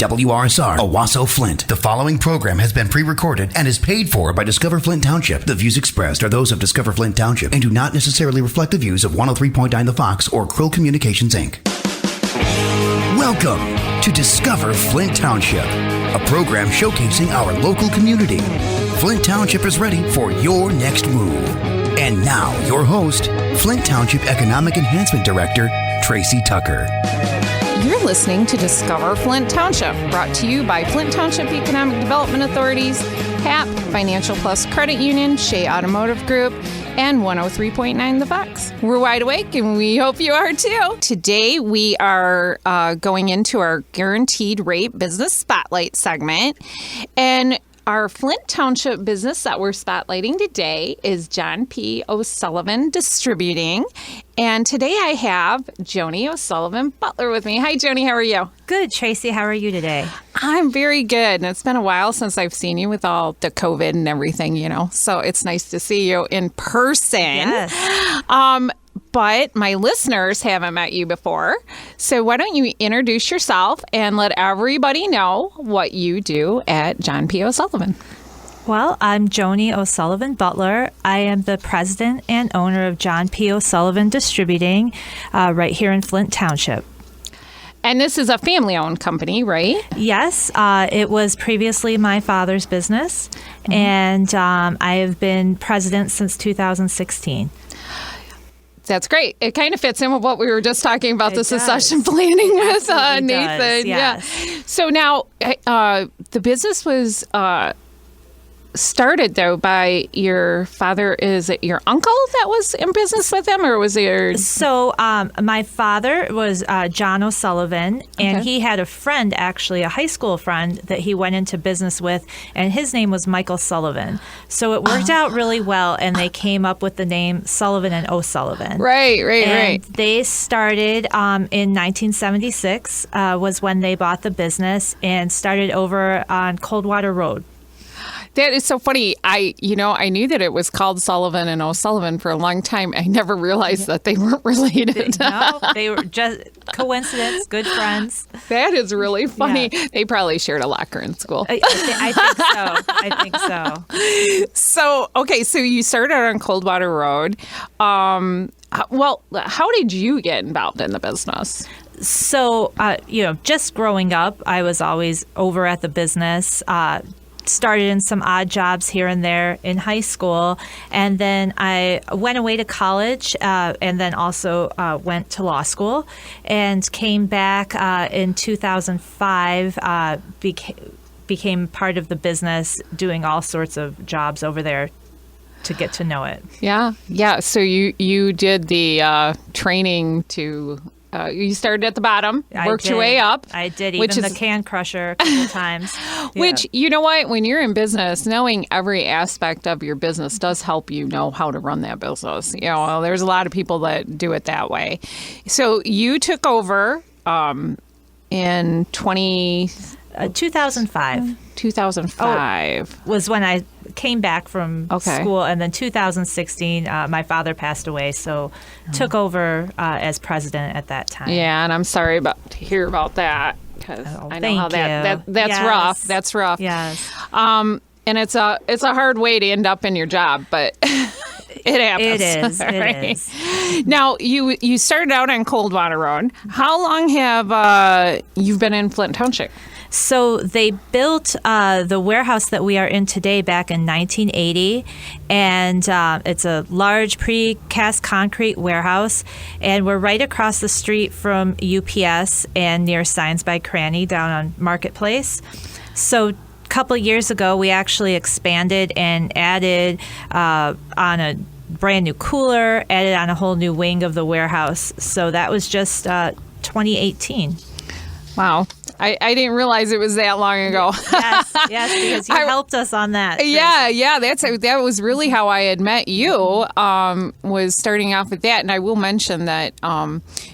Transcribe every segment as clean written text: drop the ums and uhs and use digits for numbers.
WRSR, Owasso, Flint. The following program has been pre-recorded and is paid for by Discover Flint Township. The views expressed are those of Discover Flint Township and do not necessarily reflect the views of 103.9 The Fox or Krill Communications, Inc. Welcome to Discover Flint Township, a program showcasing our local community. Flint Township is ready for your next move. And now, your host, Flint Township Economic Enhancement Director, Tracy Tucker. You're listening to Discover Flint Township, brought to you by Flint Township Economic Development Authorities, HAP, Financial Plus Credit Union, Shea Automotive Group, and 103.9 The Fox. We're wide awake, and we hope you are too. Today, we are going into our Guaranteed Rate Business Spotlight segment, and our Flint Township business that we're spotlighting today is John P. O'Sullivan Distributing. And today I have Joanie O'Sullivan-Butler with me. Hi, Joanie. How are you? Good, Tracy. How are you today? I'm very good. And it's been a while since I've seen you with all the COVID and everything, you know. So it's nice to see you in person. Yes. But my listeners haven't met you before. So why don't you introduce yourself and let everybody know what you do at John P. O'Sullivan. Well, I'm Joanie O'Sullivan-Butler. I am the president and owner of John P. O'Sullivan Distributing right here in Flint Township. And this is a family-owned company, right? Yes. It was previously my father's business, and I have been president since 2016. That's great. It kind of fits in with what we were just talking about, the succession does. planning with Nathan. Does, yes. Yeah. So now the business was started, though, by your father. Is it your uncle that was in business with him, or was it your... So my father was John O'Sullivan, and he had a friend, actually, a high school friend that he went into business with, and his name was Michael Sullivan. So it worked out really well, and they came up with the name Sullivan and O'Sullivan. Right. They started in 1976 was when they bought the business and started over on Coldwater Road. That is so funny. I knew that it was called Sullivan and O'Sullivan for a long time. I never realized that they weren't related. No, they were just coincidence, good friends. That is really funny. Yeah. They probably shared a locker in school. I think so. So you started on Coldwater Road. Well, how did you get involved in the business? So, just growing up, I was always over at the business. Started in some odd jobs here and there in high school, and then I went away to college, and then also went to law school, and came back in 2005. Became part of the business, doing all sorts of jobs over there to get to know it. Yeah. So you did the training to. You started at the bottom, worked your way up. I did, even the can crusher a couple times. Yeah. Which, you know what, when you're in business, knowing every aspect of your business does help you know how to run that business. You know, there's a lot of people that do it that way. So you took over in 2005. 2005 was when I came back from school, and then 2016 my father passed away, so took over as president at that time. Yeah, and I'm sorry to hear about that, because I know how that's yes. rough. That's rough. Yes. And it's a hard way to end up in your job, but it happens. It is. Now, you started out on Coldwater Road. How long have you been in Flint Township? So they built the warehouse that we are in today back in 1980, and it's a large precast concrete warehouse, and we're right across the street from UPS and near Signs by Cranny down on Marketplace. So a couple of years ago, we actually expanded and added on a brand new cooler, added on a whole new wing of the warehouse. So that was just 2018. Wow. I didn't realize it was that long ago. Yes, because you helped us on that. Tracy. Yeah, that was really how I had met you, was starting off with that. And I will mention that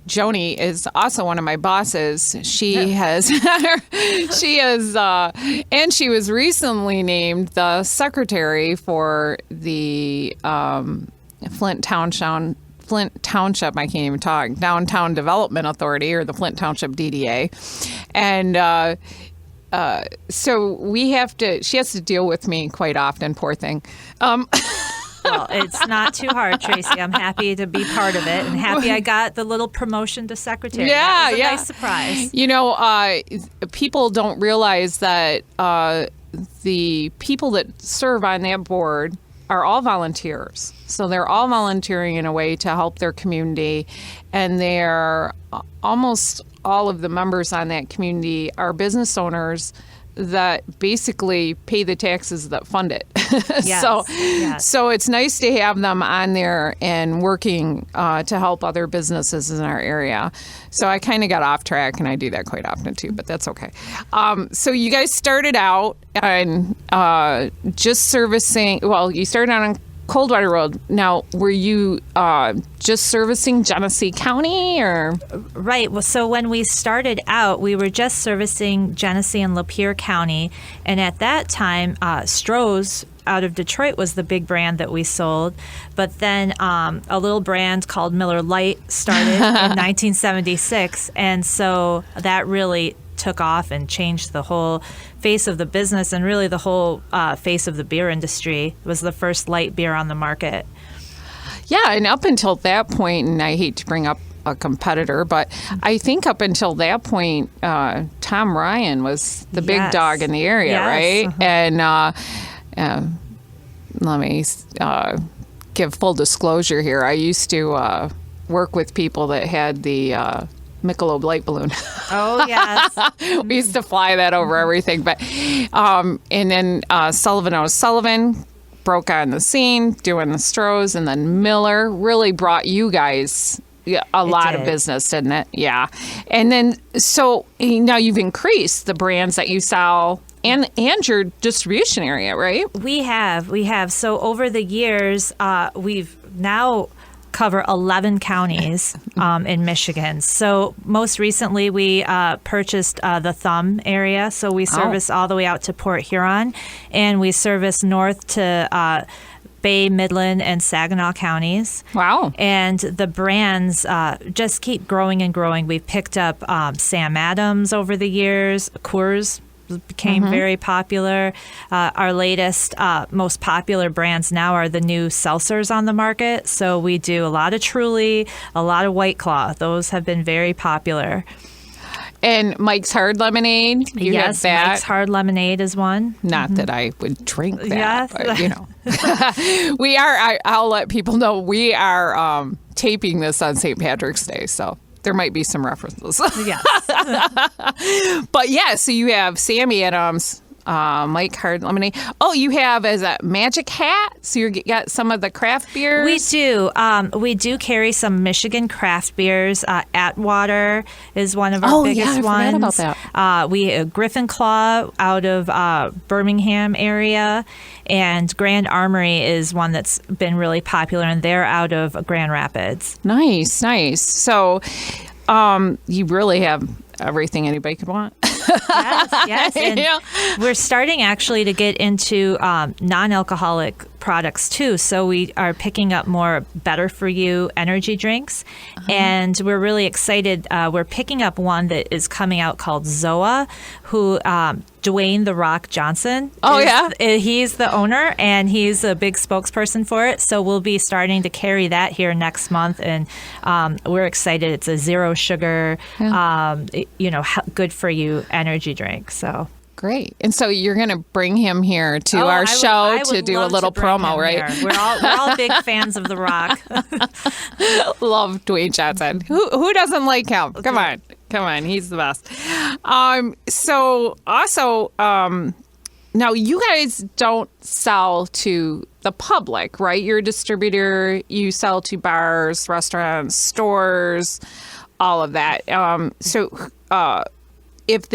Joanie is also one of my bosses. She has, and she was recently named the secretary for the Flint Township, I can't even talk, Downtown Development Authority, or the Flint Township DDA. And so she has to deal with me quite often, poor thing. Well, it's not too hard, Tracy. I'm happy to be part of it and happy I got the little promotion to secretary. That was a nice surprise. You know, people don't realize that the people that serve on that board are all volunteers. So they're all volunteering in a way to help their community. And they're almost all of the members on that community are business owners that basically pay the taxes that fund it. Yes. So it's nice to have them on there and working to help other businesses in our area. So I kind of got off track, and I do that quite often too, but that's okay. So you guys started out and just servicing, well, you started out on Coldwater Road. Now, were you just servicing Genesee County, or? Right. Well, so when we started out, we were just servicing Genesee and Lapeer County, and at that time, Stroh's out of Detroit was the big brand that we sold. But then a little brand called Miller Lite started in 1976, and so that really took off and changed the whole face of the business and really the whole face of the beer industry. It was the first light beer on the market. Yeah, and up until that point, and I hate to bring up a competitor, but I think up until that point, Tom Ryan was the big dog in the area, right? Uh-huh. And let me give full disclosure here. I used to work with people that had the Michelob light balloon. Oh, yes. We used to fly that over everything. But and then Sullivan O'Sullivan broke on the scene doing the Strohs, and then Miller really brought you guys a lot of business, didn't it? Yeah. And then so now you've increased the brands that you sell and your distribution area, right? We have. So over the years, we've now cover 11 counties in Michigan. So most recently, we purchased the Thumb area. So we service all the way out to Port Huron, and we service north to Bay, Midland, and Saginaw counties. Wow. And the brands just keep growing and growing. We've picked up Sam Adams over the years. Coors became very popular. Our latest, most popular brands now are the new seltzers on the market. So we do a lot of Truly, a lot of White Claw. Those have been very popular. And Mike's Hard Lemonade. Yes, Mike's Hard Lemonade is one. Not that I would drink that, yes. but you know. We are, I'll let people know, we are taping this on St. Patrick's Day, so there might be some references. Yes. But yeah, so you have Sammy Adams, Mike Hard Lemonade. Oh, you have as a Magic Hat. So you got some of the craft beers. We do. We do carry some Michigan craft beers. Atwater is one of our biggest ones. Forgot about that. We Griffin Claw out of Birmingham area, and Grand Armory is one that's been really popular, and they're out of Grand Rapids. Nice. So, you really have everything anybody could want. Yes. And we're starting actually to get into non-alcoholic products too. So we are picking up more better for you energy drinks. And we're really excited. We're picking up one that is coming out called Zoa, who Dwayne "The Rock" Johnson. He's the owner, and he's a big spokesperson for it. So we'll be starting to carry that here next month, and we're excited. It's a zero sugar, good for you energy drink. So. Great. And so you're going to bring him here to our show to do a little promo, right? We're all big fans of The Rock. Love Dwayne Johnson. Who doesn't like him? Come on. He's the best. So also, now you guys don't sell to the public, right? You're a distributor. You sell to bars, restaurants, stores, all of that. If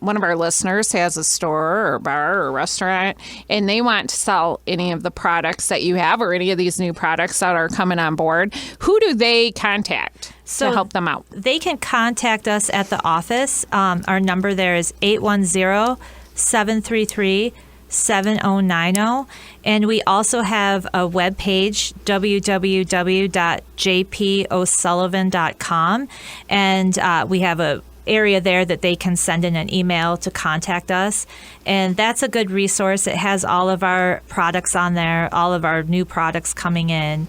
one of our listeners has a store or bar or restaurant and they want to sell any of the products that you have or any of these new products that are coming on board, who do they contact to help them out? They can contact us at the office. Our number there is 810-733-7090. And we also have a webpage, www.jposullivan.com. And we have a area there that they can send in an email to contact us. And that's a good resource. It has all of our products on there, all of our new products coming in.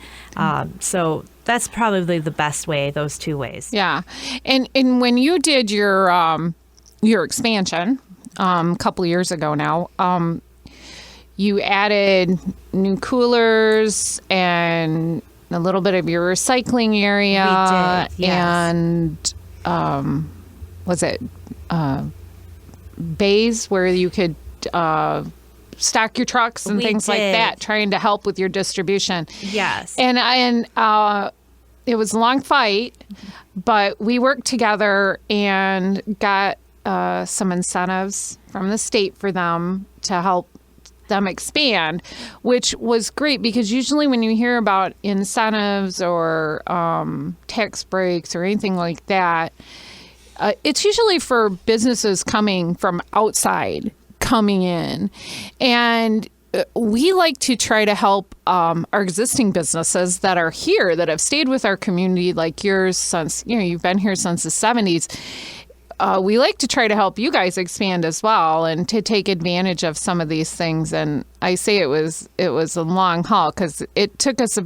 So that's probably the best way, those two ways. Yeah. And when you did your expansion a couple of years ago now, you added new coolers and a little bit of your recycling area. We did, yes. And was it bays where you could stock your trucks and things like that, trying to help with your distribution. Yes. And it was a long fight, but we worked together and got some incentives from the state for them to help them expand, which was great because usually when you hear about incentives or tax breaks or anything like that, it's usually for businesses coming from outside coming in. And we like to try to help our existing businesses that are here, that have stayed with our community, like yours since, you've been here since the 70s. We like to try to help you guys expand as well and to take advantage of some of these things. And I say it was a long haul because it took us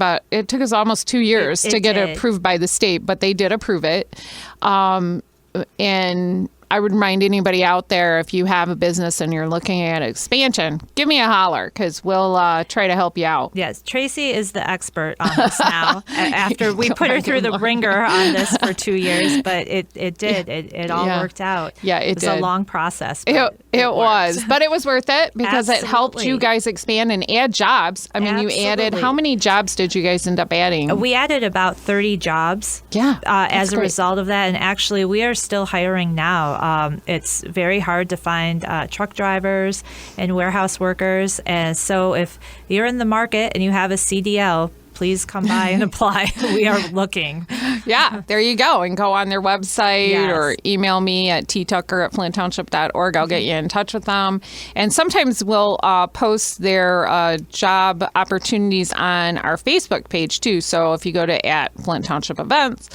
almost 2 years to get it approved by the state, but they did approve it. And I would remind anybody out there, if you have a business and you're looking at expansion, give me a holler because we'll try to help you out. Yes, Tracy is the expert on this now. After we put her through the ringer on this for 2 years, but it did. It all worked out. Yeah, it was did. a long process. It was, but it was worth it because it helped you guys expand and add jobs. I mean, you added, how many jobs did you guys end up adding? We added about 30 jobs as a result of that. And actually, we are still hiring now. It's very hard to find truck drivers and warehouse workers. And so if you're in the market and you have a CDL, please come by and apply. We are looking. Yeah, there you go. And go on their website or email me at ttucker@flinttownship.org. I'll get you in touch with them. And sometimes we'll post their job opportunities on our Facebook page, too. So if you go to @Flint Township Events,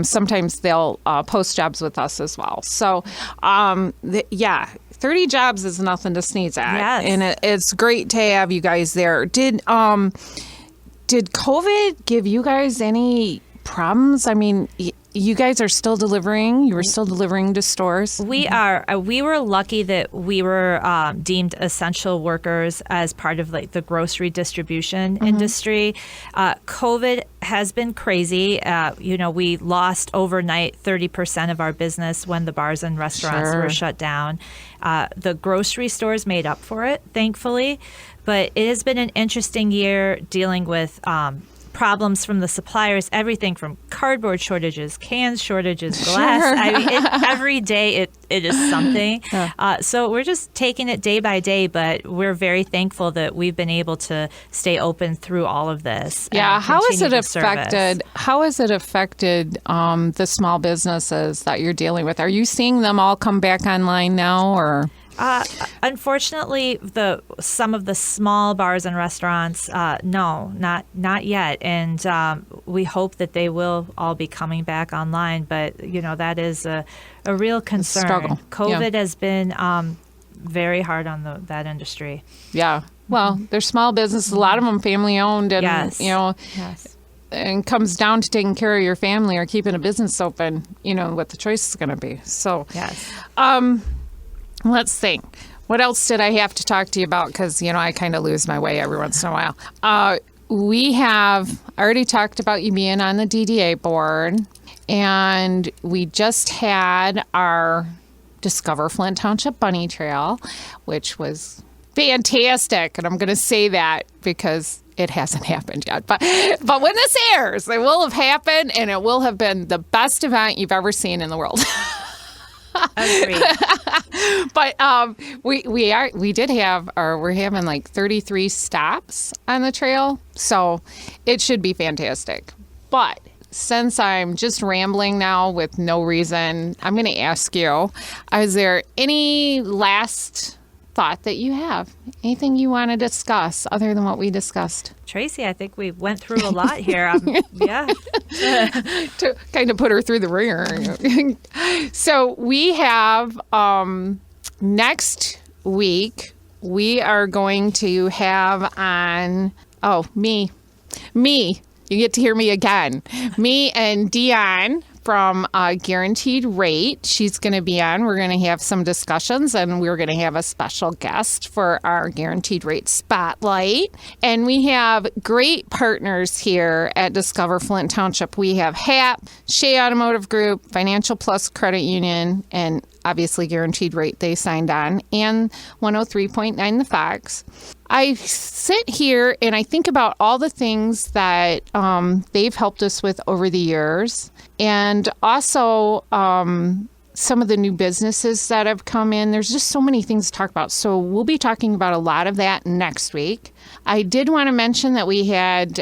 sometimes they'll post jobs with us as well. So, 30 jobs is nothing to sneeze at. Yes. And it's great to have you guys there. Did COVID give you guys any problems? I mean, you guys are still delivering. You were still delivering to stores. We are. We were lucky that we were deemed essential workers as part of the grocery distribution industry. COVID has been crazy. We lost overnight 30% of our business when the bars and restaurants were shut down. The grocery stores made up for it, thankfully. But it has been an interesting year dealing with problems from the suppliers, everything from cardboard shortages, cans shortages, glass. I mean, every day it is something. So we're just taking it day by day, but we're very thankful that we've been able to stay open through all of this. Yeah, how has it affected the small businesses that you're dealing with? Are you seeing them all come back online now, or? Unfortunately, some of the small bars and restaurants, no, not yet, and we hope that they will all be coming back online. But that is a real concern. Struggle. COVID has been very hard on that industry. Yeah, well, they're small businesses. A lot of them family owned, and Yes. And comes down to taking care of your family or keeping a business open. What the choice is going to be. So yes. Let's think. What else did I have to talk to you about? Because, I kind of lose my way every once in a while. We have already talked about you being on the DDA board, and we just had our Discover Flint Township Bunny Trail, which was fantastic. And I'm going to say that because it hasn't happened yet. But when this airs, it will have happened, and it will have been the best event you've ever seen in the world. Agreed. But we're having like 33 stops on the trail, so it should be fantastic. But since I'm just rambling now with no reason, I'm going to ask you: is there any last thought that you have. Anything you want to discuss other than what we discussed? Tracy, I think we went through a lot here. Yeah. To kind of put her through the ringer. So we have next week, we are going to have on, me. You get to hear me again. Me and Dion from Guaranteed Rate. She's going to be on. We're going to have some discussions, and we're going to have a special guest for our Guaranteed Rate Spotlight. And we have great partners here at Discover Flint Township. We have HAP, Shea Automotive Group, Financial Plus Credit Union, and obviously Guaranteed Rate they signed on, and 103.9 The Fox. I sit here and I think about all the things that they've helped us with over the years, and also some of the new businesses that have come in. There's just so many things to talk about. So we'll be talking about a lot of that next week. I did want to mention that we had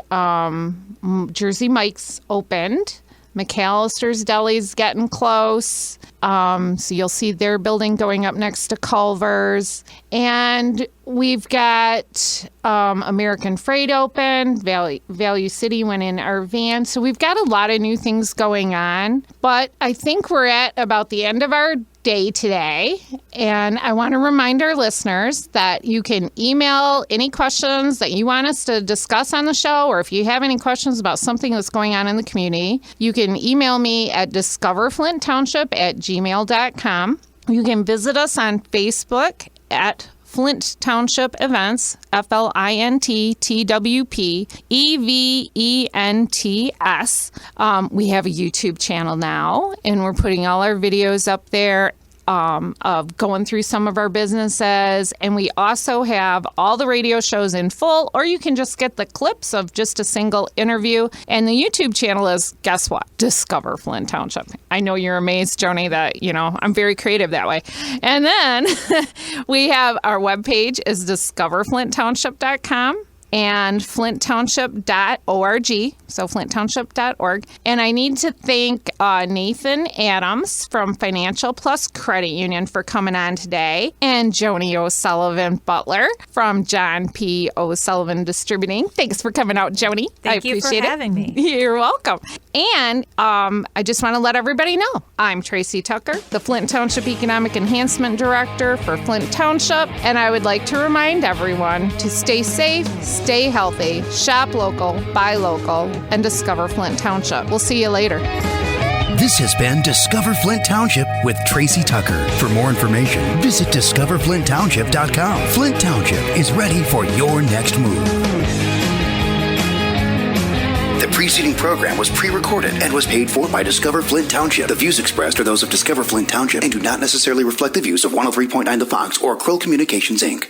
Jersey Mike's opened. McAllister's Deli's getting close. So you'll see their building going up next to Culver's. And we've got American Freight open. Value City went in our van. So we've got a lot of new things going on. But I think we're at about the end of our day today. And I want to remind our listeners that you can email any questions that you want us to discuss on the show, or if you have any questions about something that's going on in the community, you can email me at discoverflinttownship@gmail.com. You can visit us on Facebook at Flint Township Events, FLINTTWP EVENTS. We have a YouTube channel now, and we're putting all our videos up there of going through some of our businesses. And we also have all the radio shows in full, or you can just get the clips of just a single interview. And the YouTube channel is, guess what? Discover Flint Township. I know you're amazed, Joanie, that, I'm very creative that way. And then we have our webpage is discoverflinttownship.com. and flinttownship.org, so flinttownship.org. And I need to thank Nathan Adams from Financial Plus Credit Union for coming on today, and Joanie O'Sullivan-Butler from John P. O'Sullivan Distributing. Thanks for coming out, Joanie. Thank you for having me. You're welcome. And I just want to let everybody know, I'm Tracy Tucker, the Flint Township Economic Enhancement Director for Flint Township, and I would like to remind everyone to stay safe, stay healthy, shop local, buy local, and discover Flint Township. We'll see you later. This has been Discover Flint Township with Tracy Tucker. For more information, visit discoverflinttownship.com. Flint Township is ready for your next move. The preceding program was pre-recorded and was paid for by Discover Flint Township. The views expressed are those of Discover Flint Township and do not necessarily reflect the views of 103.9 The Fox or Krill Communications, Inc.